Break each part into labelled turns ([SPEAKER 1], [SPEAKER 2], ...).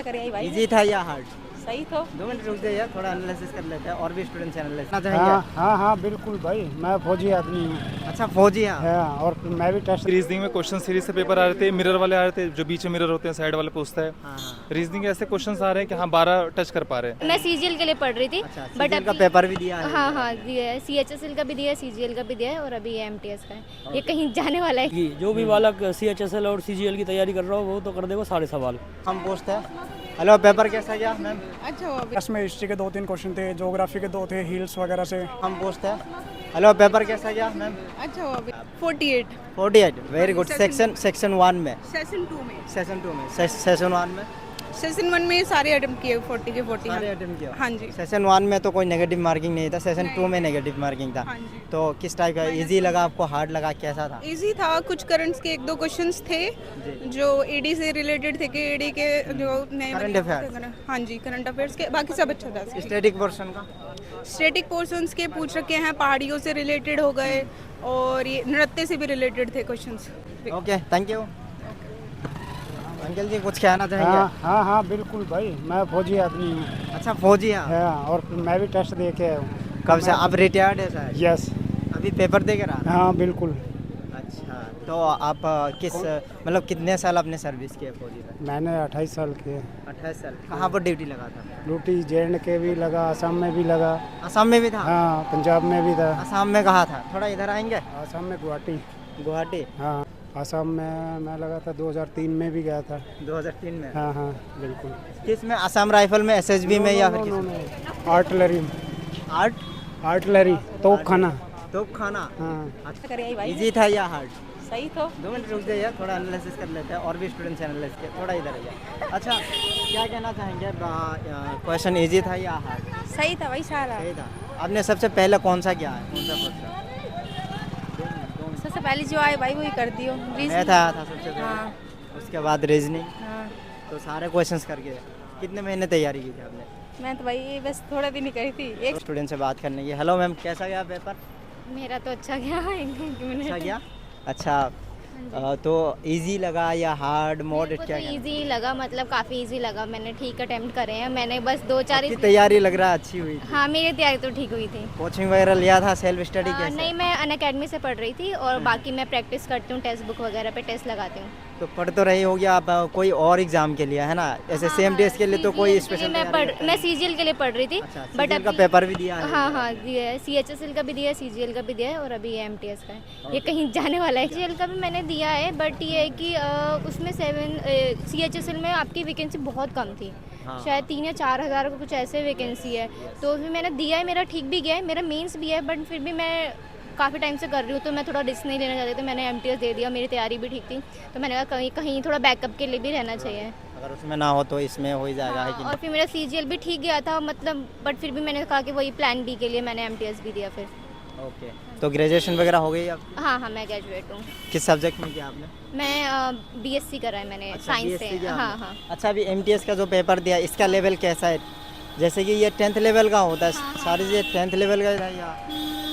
[SPEAKER 1] Easy था या hard?
[SPEAKER 2] सही तो
[SPEAKER 1] 2 मिनट रुक जाइए, थोड़ा एनालिसिस कर लेते हैं और भी स्टूडेंट्स एनालिसिस करना
[SPEAKER 3] हाँ
[SPEAKER 1] चाहेंगे।
[SPEAKER 3] हाँ हाँ बिल्कुल भाई, मैं फौजी आदमी हूँ।
[SPEAKER 1] अच्छा फौजी हैं आप?
[SPEAKER 3] हाँ, और मैं भी टेस्ट
[SPEAKER 4] रीजनिंग में क्वेश्चन सीरीज से पेपर आ रहे थे, मिरर वाले आ रहे थे, जो बीच में मिरर होते हैं साइड वाले पूछता है।
[SPEAKER 1] हाँ हाँ।
[SPEAKER 4] रीजनिंग के ऐसे क्वेश्चंस आ रहे हैं कि हाँ 12 टच कर पा रहे हैं।
[SPEAKER 5] मैं सीजीएल के लिए पढ़ रही थी
[SPEAKER 1] अच्छा
[SPEAKER 5] बट
[SPEAKER 1] CGL का
[SPEAKER 5] अभी
[SPEAKER 1] पेपर भी दिया है?
[SPEAKER 5] हाँ हाँ दिया है, सीएचएसएल का भी दिया है, सीजीएल का भी दिया है और अभी एमटीएस का है। ये कहीं जाने वाला है।
[SPEAKER 6] कि जो भी बालक सीएचएसएल और सीजीएल की तैयारी कर रहा हो वो तो कर देगा सारे सवाल।
[SPEAKER 1] हम पूछते हैं। हेलो, पेपर कैसा गया मैम?
[SPEAKER 3] में हिस्ट्री के 2-3 क्वेश्चन थे, ज्योग्राफी के 2 थे, हिल्स वगैरह से।
[SPEAKER 1] हम पूछते हैं। हेलो, पेपर कैसा गया मैम? 48 very good. सेक्शन 1 में,
[SPEAKER 2] सेशन 2 में
[SPEAKER 1] सेशन 2 में, सेशन 1 में
[SPEAKER 2] सेशन 1 में सारे अटेम्प्ट किए 40 के 40।
[SPEAKER 1] सारे अटेम्प्ट किया?
[SPEAKER 2] हाँ जी।
[SPEAKER 1] सेशन 1 में तो कोई नेगेटिव मार्किंग नहीं था, सेशन 2 में नेगेटिव मार्किंग था।
[SPEAKER 2] हाँ जी।
[SPEAKER 1] तो किस टाइप का, इजी लगा आपको, हार्ड लगा, कैसा था?
[SPEAKER 2] इजी था। कुछ करंट्स के 1-2 क्वेश्चंस थे जो एडी से रिलेटेड थे कि एडी के जो नए
[SPEAKER 1] Current
[SPEAKER 2] बने
[SPEAKER 1] affairs।
[SPEAKER 2] थे। हाँ जी, करंट अफेयर्स के बाकी सब अच्छा था।
[SPEAKER 1] स्टैटिक पोर्शन का?
[SPEAKER 2] स्टैटिक पोर्शंस के पूछ रखे हैं, पहाड़ियों से रिलेटेड हो गए और ये नृत्य से भी रिलेटेड थे questions.
[SPEAKER 1] Okay, thank you. Uncle ji कुछ कहना
[SPEAKER 3] हाँ
[SPEAKER 1] चाहेंगे?
[SPEAKER 3] हाँ हाँ बिल्कुल भाई, मैं फौजी आदमी हूँ।
[SPEAKER 1] अच्छा फौजी हैं आप?
[SPEAKER 3] हाँ, और मैं भी टेस्ट दे के आया हूँ।
[SPEAKER 1] कब से आप रिटायर्ड है शायद?
[SPEAKER 3] यस।
[SPEAKER 1] अभी पेपर दे के रहा?
[SPEAKER 3] हाँ बिल्कुल।
[SPEAKER 1] अच्छा, तो आप किस मतलब कितने साल आपने सर्विस की है फौजी में?
[SPEAKER 3] मैंने 28 साल के
[SPEAKER 1] 28 साल। कहाँ पर ड्यूटी लगा था?
[SPEAKER 3] ड्यूटी JNK भी लगा, असम में भी लगा।
[SPEAKER 1] असम में भी था?
[SPEAKER 3] हाँ, पंजाब में भी था।
[SPEAKER 1] असम में कहाँ था? थोड़ा इधर आएंगे।
[SPEAKER 3] असम में गुवाहाटी।
[SPEAKER 1] गुवाहाटी?
[SPEAKER 3] हाँ, असम में मैं लगा था 2003 में भी गया था।
[SPEAKER 1] 2003 में?
[SPEAKER 3] हाँ हाँ बिल्कुल।
[SPEAKER 1] किस में? असम राइफल में, SSB में या फिर किस?
[SPEAKER 3] आर्टिलरी।
[SPEAKER 1] आर्टिलरी,
[SPEAKER 3] तोप खाना।
[SPEAKER 1] तोप खाना?
[SPEAKER 3] हाँ।
[SPEAKER 1] इजी था या हार्ड?
[SPEAKER 2] सही तो
[SPEAKER 1] 2 मिनट रुक जाइए, थोड़ा एनालिसिस कर लेते हैं और भी स्टूडेंट्स एनालिसिस के। थोड़ा इधर आइए। अच्छा, क्या कहना चाहेंगे, क्वेश्चन इजी था या हार्ड?
[SPEAKER 2] सही था भाई सारा।
[SPEAKER 1] सही था। आपने सबसे पहले कौन सा किया है, कौन सा पूछा?
[SPEAKER 2] सबसे पहले जो आए भाई वही कर दियो।
[SPEAKER 1] मैथ आया था सबसे पहले?
[SPEAKER 2] हाँ।
[SPEAKER 1] उसके बाद रीजनिंग?
[SPEAKER 2] हाँ।
[SPEAKER 1] तो सारे क्वेश्चंस करके कितने महीने तैयारी की थी आपने?
[SPEAKER 2] मैं तो भाई बस थोड़ा दिन ही करी थी। एक
[SPEAKER 1] स्टूडेंट से बात करने की। हेलो मैम, कैसा गया पेपर?
[SPEAKER 5] मेरा तो अच्छा गया
[SPEAKER 1] अच्छा गया? अच्छा, तो इजी लगा या हार्ड, मॉडरेट, क्या कहना?
[SPEAKER 5] इजी लगा, मतलब काफ़ी इजी लगा। मैंने ठीक अटेम्प्ट करे हैं, मैंने बस 2-4
[SPEAKER 1] आपकी तैयारी लग रहा है अच्छी हुई थी?
[SPEAKER 5] हाँ, मेरी तैयारी तो ठीक हुई थी।
[SPEAKER 1] कोचिंग वगैरह लिया था, सेल्फ स्टडी कैसे?
[SPEAKER 5] नहीं, मैं अनअकैडमी से पढ़ रही थी और बाकी मैं प्रैक्टिस करती हूँ, टेक्स्ट बुक वगैरह पे टेस्ट लगाती हूँ।
[SPEAKER 1] तो पढ़ तो रही होगी आप, कोई और एग्जाम के लिए है ना, ऐसे सेम डेज के लिए तो कोई स्पेशल?
[SPEAKER 5] मैं सीजीएल के लिए पढ़ रही थी
[SPEAKER 1] अच्छा,
[SPEAKER 5] बट
[SPEAKER 1] CGL का
[SPEAKER 5] अभी
[SPEAKER 1] पेपर भी दिया है?
[SPEAKER 5] हाँ हाँ दिया है, सीएचएसएल का भी दिया है, सीजीएल का भी दिया है और अभी एमटीएस का है। ये कहीं जाने वाला है। सीजीएल का भी मैंने दिया है बट ये है कि उसमें सीएचएसएल में आपकी वैकेंसी बहुत कम थी।
[SPEAKER 1] हाँ।
[SPEAKER 5] शायद 3 या 4 हज़ार का कुछ ऐसे वैकेंसी है, तो उसमें मैंने दिया है, मेरा ठीक भी गया है, मेरा मेंस भी है बट फिर भी मैं काफ़ी टाइम से कर रही हूँ तो मैं थोड़ा रिस्क नहीं लेना चाहती, तो मैंने एमटीएस दे दिया। मेरी तैयारी भी ठीक थी तो मैंने कहा कहीं कहीं थोड़ा बैकअप के लिए भी रहना चाहिए।
[SPEAKER 1] अगर उसमें ना हो तो इसमें हो ही जाएगा, है कि
[SPEAKER 5] और फिर मेरा सीजीएल भी ठीक गया था, मतलब बट फिर भी मैंने कहा कि वही प्लान बी के लिए मैंने एमटीएस भी दिया फिर।
[SPEAKER 1] नहीं? ओके, तो ग्रेजुएशन वगैरह हो गई अब?
[SPEAKER 5] हाँ हाँ, मैं ग्रेजुएट हूँ।
[SPEAKER 1] किस सब्जेक्ट में किया आपने?
[SPEAKER 5] मैं बीएससी करा है मैंने,
[SPEAKER 1] अच्छा,
[SPEAKER 5] साइंस
[SPEAKER 1] BSc
[SPEAKER 5] से।
[SPEAKER 1] किया
[SPEAKER 5] हाँ
[SPEAKER 1] आपने?
[SPEAKER 5] हाँ।
[SPEAKER 1] अच्छा, अभी एमटीएस का जो पेपर दिया इसका लेवल कैसा है? जैसे कि ये 10th लेवल का होता है, सारी चीज़ें 10th लेवल का है या?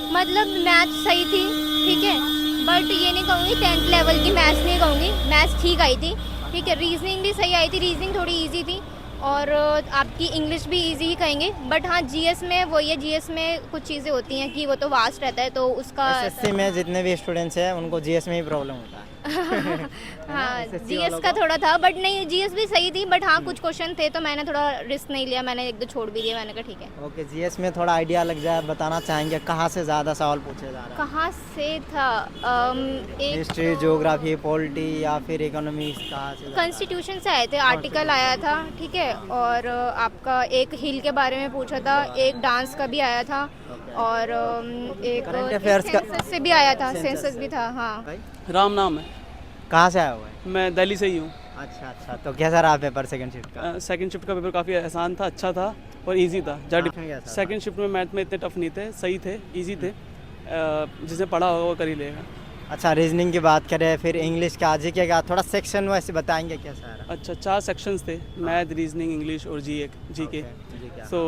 [SPEAKER 5] मतलब मैथ सही थी, ठीक है, बट ये नहीं कहूँगी 10th लेवल की मैथ्स नहीं कहूँगी, मैथ्स ठीक आई थी, ठीक है। रीजनिंग भी सही आई थी, रीजनिंग थोड़ी इजी थी और आपकी इंग्लिश भी इजी ही कहेंगे बट हाँ जीएस में वही है, जीएस में कुछ चीज़ें होती हैं कि वो तो वास्ट रहता है तो उसका
[SPEAKER 1] SSC में जितने भी स्टूडेंट्स हैं उनको जीएस में ही प्रॉब्लम होता है।
[SPEAKER 5] हाँ,
[SPEAKER 1] SSC
[SPEAKER 5] जीएस
[SPEAKER 1] वालों
[SPEAKER 5] का
[SPEAKER 1] को?
[SPEAKER 5] थोड़ा था बट नहीं, जीएस भी सही थी बट हाँ कुछ क्वेश्चन थे तो मैंने थोड़ा रिस्क नहीं लिया, मैंने 1-2 छोड़ भी दिए, मैंने कहा ठीक है।
[SPEAKER 1] ओके, जीएस में थोड़ा आइडिया लग जाए, बताना चाहेंगे कहाँ से ज़्यादा सवाल पूछे जा रहे हैं?
[SPEAKER 5] कहाँ से था? एक
[SPEAKER 1] हिस्ट्री, ज्योग्राफी, पॉलिटी या फिर इकोनॉमिक्स, कहाँ से ज़्यादा?
[SPEAKER 5] कॉन्स्टिट्यूशन से आए थे, आर्टिकल आया था, ठीक है, और आपका एक हिल के बारे में पूछा था, एक डांस का भी आया था और एक
[SPEAKER 1] Current affairs का-
[SPEAKER 5] सेंसस से भी आया था, सेंसस भी था। हाँ,
[SPEAKER 1] भाई
[SPEAKER 6] राम नाम है,
[SPEAKER 1] कहाँ से आया हुआ है?
[SPEAKER 6] मैं दिल्ली से ही हूँ।
[SPEAKER 1] अच्छा अच्छा, तो कैसा रहा पेपर सेकंड शिफ्ट का?
[SPEAKER 6] सेकंड शिफ्ट का पेपर काफ़ी आसान था, अच्छा था और इजी था।
[SPEAKER 1] में कैसा था?
[SPEAKER 6] सेकंड शिफ्ट में मैथ में इतने टफ नहीं थे, सही थे, इजी थे। जिसने पढ़ा होगा वो कर ही लेगा।
[SPEAKER 1] अच्छा, रीजनिंग की बात करें, फिर इंग्लिश का, जीके का, थोड़ा सेक्शन वैसे बताएंगे कैसा रहा?
[SPEAKER 6] अच्छा, 4 सेक्शंस थे, मैथ, रीजनिंग, इंग्लिश और जीके।
[SPEAKER 1] जीके।
[SPEAKER 6] सो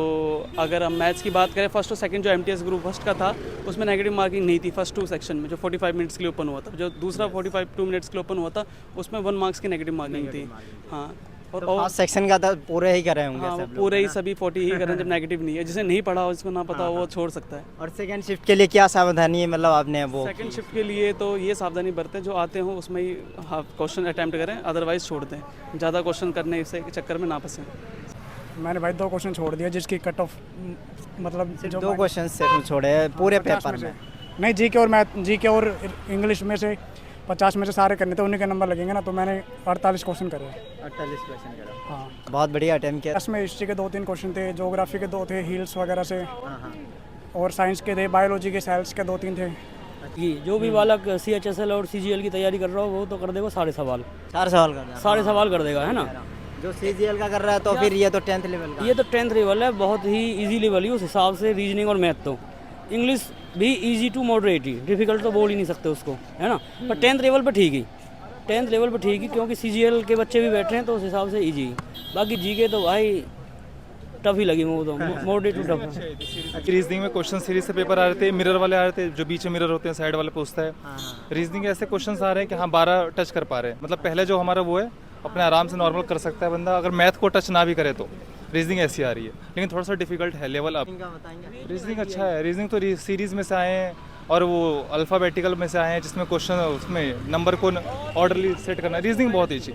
[SPEAKER 6] अगर हम मैथ्स की बात करें, फर्स्ट और सेकंड जो एमटीएस ग्रुप फर्स्ट का था उसमें नेगेटिव मार्किंग नहीं थी। फर्स्ट 2 सेक्शन में जो 45 मिनट्स के लिए ओपन हुआ था, जो दूसरा 45 2 मिनट्स के लिए ओपन हुआ था उसमें 1 मार्क्स की नेगेटिव मार्किंग थी। हाँ, और
[SPEAKER 1] तो फर्स्ट सेक्शन का तो पूरे ही कर रहे होंगे
[SPEAKER 6] हाँ, वो
[SPEAKER 1] सब लोग,
[SPEAKER 6] पूरे
[SPEAKER 1] है
[SPEAKER 6] ही
[SPEAKER 1] ना?
[SPEAKER 6] सभी 40 ही करें जब नेगेटिव नहीं है। जिसे नहीं पढ़ा हो, जिसको ना पता हो, वो छोड़ सकता है।
[SPEAKER 1] और सेकंड शिफ्ट के लिए क्या सावधानी मतलब आपने वो
[SPEAKER 6] सेकंड शिफ्ट के लिए तो ये सावधानी बरतें, जो आते हो उसमें ही क्वेश्चन अटैम्प्ट करें, अदरवाइज छोड़ दें। ज़्यादा क्वेश्चन करने से चक्कर में ना फंसें।
[SPEAKER 3] मैंने भाई 2 क्वेश्चन छोड़ दिया जिसकी कट ऑफ मतलब जो
[SPEAKER 1] 2 क्वेश्चन से छोड़े हैं पूरे
[SPEAKER 3] 50
[SPEAKER 1] पेपर
[SPEAKER 3] से।
[SPEAKER 1] में।
[SPEAKER 3] नहीं, जीके और मैथ, जीके और इंग्लिश में से 50 में से सारे करने थे, उन्हीं के नंबर लगेंगे ना, तो मैंने 48 क्वेश्चन करे।
[SPEAKER 1] 48 क्वेश्चन करा।
[SPEAKER 3] हाँ,
[SPEAKER 1] बहुत बढ़िया अटेम्प्ट किया।
[SPEAKER 3] इसमें हिस्ट्री के 2-3 क्वेश्चन थे, ज्योग्राफी के 2 थे, हिल्स वगैरह से,
[SPEAKER 1] हाँ हाँ।
[SPEAKER 3] और साइंस के थे, बायोलॉजी के, सेल्स के 2-3 थे।
[SPEAKER 7] जी, जो भी बालक CHSL और CGL की तैयारी कर रहा हो वो तो कर देगा सारे सवाल
[SPEAKER 1] 4 सवाल कर दिया।
[SPEAKER 7] सारे सवाल कर देगा, है ना।
[SPEAKER 1] जो CGL का कर रहा है तो फिर ये तो 10th लेवल का।
[SPEAKER 7] ये तो 10th लेवल है, बहुत ही इजी लेवल ही उस हिसाब से। रीजनिंग और मैथ तो, इंग्लिश भी इजी टू मॉडरेट ही, डिफिकल्ट तो बोल ही नहीं सकते उसको, है ना। पर 10th लेवल पर ठीक ही, 10th लेवल पर ठीक ही, क्योंकि CGL के बच्चे भी बैठ रहे हैं तो उस हिसाब से ईजी। बाकी जीके तो भाई टफ ही लगी मुझे, तो मॉडरेट टू टफ।
[SPEAKER 4] रीजनिंग में क्वेश्चन सीरीज से पेपर आ रहे थे, मिरर वाले आ रहे थे, जो बीच में मिरर होते हैं साइड वाले पूछता है। रीजनिंग के ऐसे क्वेश्चंस आ रहे हैं कि हाँ 12 टच कर पा रहे हैं, मतलब पहले जो हमारा वो है अपने आराम से नॉर्मल कर सकता है बंदा, अगर मैथ को टच ना भी करे तो। रीजनिंग ऐसी आ रही है, लेकिन थोड़ा सा डिफिकल्ट है, लेवल अप।
[SPEAKER 1] इनका बताएंगे।
[SPEAKER 4] रीजनिंग अच्छा है, रीजनिंग तो सीरीज में से आए हैं और वो अल्फ़ाबेटिकल में से आए हैं, जिसमें क्वेश्चन उसमें नंबर को ऑर्डरली सेट करना। रीजनिंग बहुत ईजी।